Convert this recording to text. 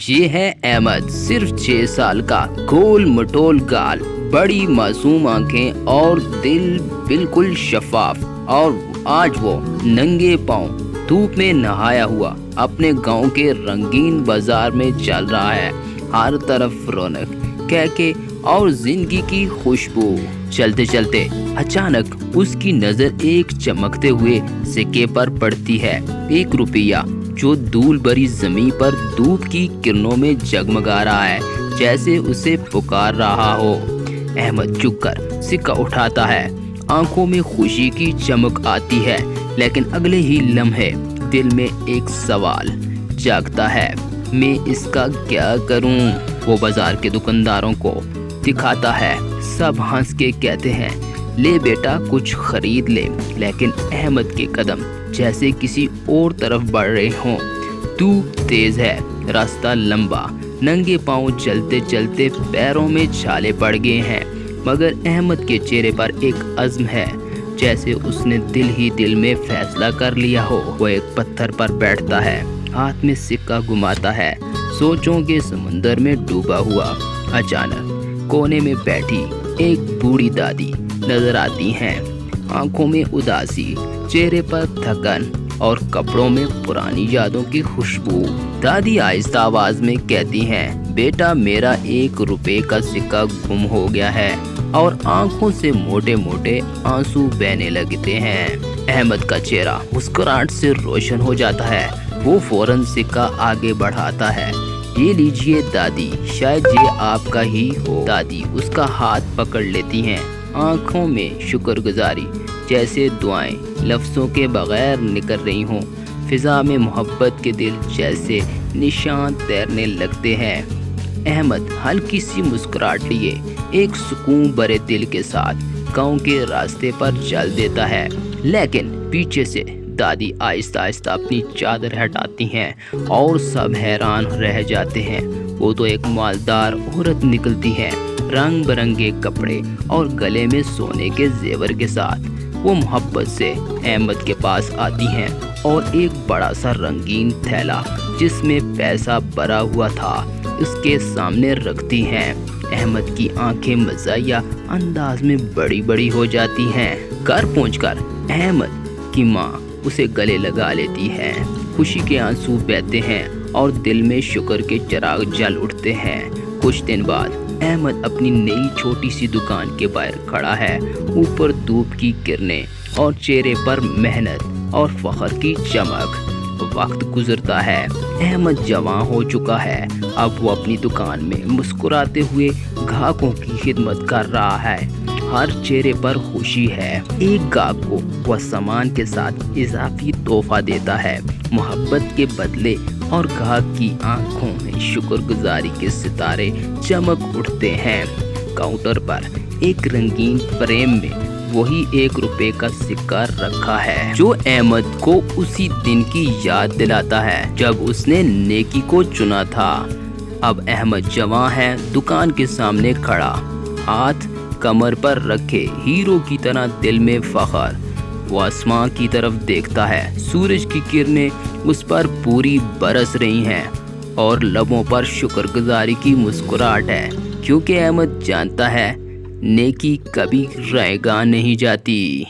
یہ ہے احمد، صرف 6 سال کا، گول مٹول گال، بڑی معصوم آنکھیں اور دل بالکل شفاف، اور آج وہ ننگے پاؤں دھوپ میں نہایا ہوا اپنے گاؤں کے رنگین بازار میں چل رہا ہے۔ ہر طرف رونق، کہکے اور زندگی کی خوشبو۔ چلتے چلتے اچانک اس کی نظر ایک چمکتے ہوئے سکے پر پڑتی ہے، 1 روپیہ جو دھول بھری زمین پر دھوپ کی کرنوں میں جگمگا رہا ہے، جیسے اسے پکار رہا ہو۔ احمد جھک کر سکہ اٹھاتا ہے، آنکھوں میں خوشی کی چمک آتی ہے، لیکن اگلے ہی لمحے دل میں ایک سوال جاگتا ہے، میں اس کا کیا کروں؟ وہ بازار کے دکانداروں کو دکھاتا ہے، سب ہنس کے کہتے ہیں لے بیٹا کچھ خرید لے، لیکن احمد کے قدم جیسے کسی اور طرف بڑھ رہے ہوں۔ دھوپ تیز ہے، راستہ لمبا، ننگے پاؤں چلتے چلتے پیروں میں چھالے پڑ گئے ہیں، مگر احمد کے چہرے پر ایک عزم ہے، جیسے اس نے دل ہی دل میں فیصلہ کر لیا ہو۔ وہ ایک پتھر پر بیٹھتا ہے، ہاتھ میں سکہ گھماتا ہے، سوچوں کے سمندر میں ڈوبا ہوا۔ اچانک کونے میں بیٹھی ایک بوڑھی دادی نظر آتی ہیں، آنکھوں میں اداسی، چہرے پر تھکن اور کپڑوں میں پرانی یادوں کی خوشبو۔ دادی آہستہ آواز میں کہتی ہیں، بیٹا میرا 1 روپے کا سکہ گم ہو گیا ہے، اور آنکھوں سے موٹے موٹے آنسو بہنے لگتے ہیں۔ احمد کا چہرہ مسکراہٹ سے روشن ہو جاتا ہے، وہ فوراً سکہ آگے بڑھاتا ہے، یہ لیجئے دادی، شاید یہ آپ کا ہی ہو۔ دادی اس کا ہاتھ پکڑ لیتی ہیں، آنکھوں میں شکر گزاری، جیسے دعائیں لفظوں کے بغیر نکل رہی ہوں۔ فضا میں محبت کے دل جیسے نشان تیرنے لگتے ہیں۔ احمد ہلکی سی مسکراہٹ لیے ایک سکون بھرے دل کے ساتھ گاؤں کے راستے پر چل دیتا ہے، لیکن پیچھے سے دادی آہستہ آہستہ اپنی چادر ہٹاتی ہیں اور سب حیران رہ جاتے ہیں۔ وہ تو ایک مالدار عورت نکلتی ہے، رنگ برنگے کپڑے اور گلے میں سونے کے زیور کے ساتھ۔ وہ محبت سے احمد کے پاس آتی ہیں اور ایک بڑا سا رنگین تھیلا جس میں پیسہ بھرا ہوا تھا اس کے سامنے رکھتی ہیں۔ احمد کی آنکھیں مزاحیہ انداز میں بڑی بڑی ہو جاتی ہیں۔ گھر پہنچ کر احمد کی ماں اسے گلے لگا لیتی ہے، خوشی کے آنسو بہتے ہیں اور دل میں شکر کے چراغ جل اٹھتے ہیں۔ کچھ دن بعد احمد اپنی نئی چھوٹی سی دکان کے باہر کھڑا ہے، اوپر دھوپ کی کرنیں اور چہرے پر محنت اور فخر کی چمک۔ وقت گزرتا ہے، احمد جوان ہو چکا ہے، اب وہ اپنی دکان میں مسکراتے ہوئے گاہکوں کی خدمت کر رہا ہے، ہر چہرے پر خوشی ہے۔ ایک گاہک کو وہ سامان کے ساتھ اضافی تحفہ دیتا ہے، محبت کے بدلے، اور گاہک کی آنکھوں میں شکر گزاری کے ستارے چمک اٹھتے ہیں۔ کاؤنٹر پر ایک رنگین فریم میں وہی 1 روپے کا سکہ رکھا ہے، جو احمد کو اسی دن کی یاد دلاتا ہے جب اس نے نیکی کو چنا تھا۔ اب احمد جوان ہے، دکان کے سامنے کھڑا، ہاتھ کمر پر رکھے، ہیرو کی طرح دل میں فخر۔ وہ آسمان کی طرف دیکھتا ہے، سورج کی کرنیں اس پر پوری برس رہی ہیں اور لبوں پر شکر گزاری کی مسکراہٹ ہے، کیونکہ احمد جانتا ہے نیکی کبھی رائیگاں نہیں جاتی۔